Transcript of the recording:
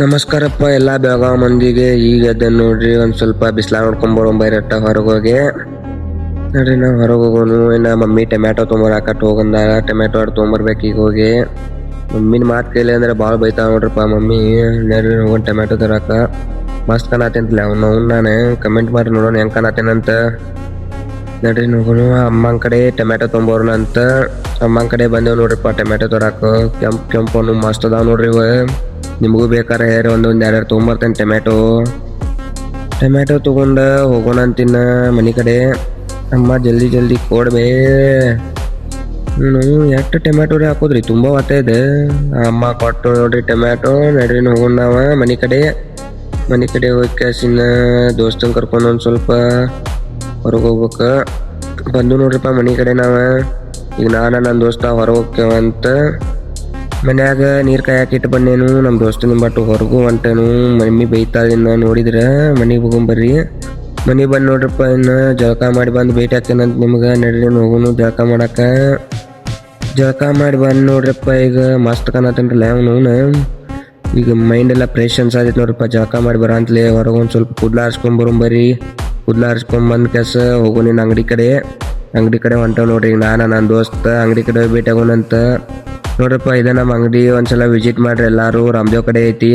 ನಮಸ್ಕಾರಪ್ಪ ಎಲ್ಲ ಬೆಳಗಾವ್ ಮಂದಿಗೆ. ಈಗ ಎದ್ದ ನೋಡ್ರಿ, ಒಂದು ಸ್ವಲ್ಪ ಬಿಸಿಲ ನೋಡ್ಕೊಂಬರೋಂಬೈರಟ್ಟ ಹೊರಗೆ ಹೋಗಿ ನೋಡ್ರಿ. ನಾವು ಹೊರಗೆ ಹೋಗೋನು. ಇನ್ನು ಮಮ್ಮಿ ಟೊಮ್ಯಾಟೊ ತೊಗೊಂಬರಾಕಟ್ಟು ಹೋಗಂದಾರ. ಟೊಮ್ಯಾಟೊ ಆಡ್ ತೊಗೊಂಬರ್ಬೇಕು ಈಗ ಹೋಗಿ. ಮಮ್ಮಿನ ಮಾತು ಕೇಳಿ ಅಂದ್ರೆ ಭಾಳ ಬೈತಾವ ನೋಡ್ರಿಪ್ಪ ಮಮ್ಮಿ. ನೋಡ್ರಿ ಹೋಗೋಣ ಟೊಮ್ಯಾಟೊ ತರಾಕ. ಮಸ್ತ್ ಕಾಣತ್ತೇಂತಲ್ಲ ಅವ್ನು ನಾನು ಕಮೆಂಟ್ ಮಾಡಿ ನೋಡೋಣ ಹೆಂಗೆ ಕಾಣತ್ತೇನಂತ. ನೋಡ್ರಿ ಹೋಗೋಣ. ಅಮ್ಮನ ಕಡೆ ಟೊಮ್ಯಾಟೊ ತೊಗೊಂಬರೋಣ ಅಂತ ಅಮ್ಮನ ಕಡೆ ಬಂದೇವು ನೋಡ್ರಿಪ್ಪ ಟೊಮ್ಯಾಟೊ ತರಾಕ. ಕೆಂಪು ಮಸ್ತ್ ಅದಾವ ನೋಡ್ರಿ ಇವ. ನಿಮಗೂ ಬೇಕಾರೆ ಹೇರಿ ಒಂದೊಂದು ಎರಡು ತೊಗೊಂಬರ್ತೇನೆ ಟೊಮ್ಯಾಟೊ ತೊಗೊಂಡು ಹೋಗೋಣ ಅಂತಿನ್ನ ಮನೆ ಕಡೆ. ಅಮ್ಮ ಜಲ್ದಿ ಕೊಡ್ಬೇ. ಎಷ್ಟು ಟೊಮ್ಯಾಟೊ ರೀ ಹಾಕೋದ್ರಿ, ತುಂಬ ಹೊತ್ತ ಇದೆ. ಅಮ್ಮ ಕೊಟ್ಟು ನೋಡ್ರಿ ಟೊಮ್ಯಾಟೊ. ನಡ್ರಿ ಹೋಗೋಣ ನಾವು ಮನೆ ಕಡೆ ಹೋಗಿ ಕ್ಯಾಸಿನ ದೋಸ್ತನ ಕರ್ಕೊಂಡು ಒಂದು ಸ್ವಲ್ಪ ಹೊರಗೆ ಹೋಗ್ಬೇಕು. ಬಂದು ನೋಡ್ರಿಪ್ಪ ಮನೆ ಕಡೆ ನಾವು. ಈಗ ನನ್ನ ದೋಸ್ತ ಹೊರಗೆ ಹೋಗ್ತೇವಂತ ಮನ್ಯಾಗ ನೀರು ಕಾಯಕಿಟ್ಟು ಬಂದೇನು. ನಮ್ಮ ದೋಸ್ತನ ಬಟ್ಟು ಹೊರಗು ಹೊಂಟೇನು. ಮಮ್ಮಿ ಬೈತಾಳ ಇನ್ನು ನೋಡಿದ್ರೆ. ಮನೆಗೆ ಹೋಗೊಂಬರ್ರಿ. ಮನೆಗೆ ಬಂದು ನೋಡ್ರಪ್ಪ, ಇನ್ನು ಜಳಕ ಮಾಡಿ ಬಂದು ಭೇಟಿ ಹಾಕ್ತೇನಂತ ನಿಮ್ಗೆ. ನಡ್ರಿ ಹೋಗೋನು ಜಳಕ ಮಾಡಕ್ಕೆ. ಜಳಕ ಮಾಡಿ ಬಂದು ನೋಡ್ರಪ್ಪ, ಈಗ ಮಸ್ತ್ ಕಾಣತ್ತೇನ್ರಲ್ಲ ಅವನು. ಈಗ ಮೈಂಡ್ ಎಲ್ಲ ಫ್ರೆಶ್ ಅನ್ಸಾದೈತೆ ನೋಡ್ರಪ್ಪ. ಜಳಕ ಮಾಡಿ ಬರಂತಲೇ ಹೊರಗೆ ಒಂದು ಸ್ವಲ್ಪ ಕೂದಲ ಆರಿಸ್ಕೊಂಬರಂಬರ್ರಿ. ಕೂದಲ ಆರಿಸ್ಕೊಂಬಂದು ಕೆಸ ಹೋಗೋ ನಿನ್ನ ಅಂಗಡಿ ಕಡೆ ಹೊಂಟವ್ ನೋಡ್ರಿ. ಈಗ ನನ್ನ ದೋಸ್ತ ಅಂಗಡಿ ಕಡೆ ಭೇಟಿ ಆಗೋಣಂತ ನೋಡ್ರಪ್ಪ. ಇದೆ ನಮ್ಮ ಅಂಗಡಿ. ಒಂದ್ಸಲ ವಿಸಿಟ್ ಮಾಡ್ರಿ ಎಲ್ಲಾರು. ರಾಮದೇವ್ ಕಡೆ ಐತಿ.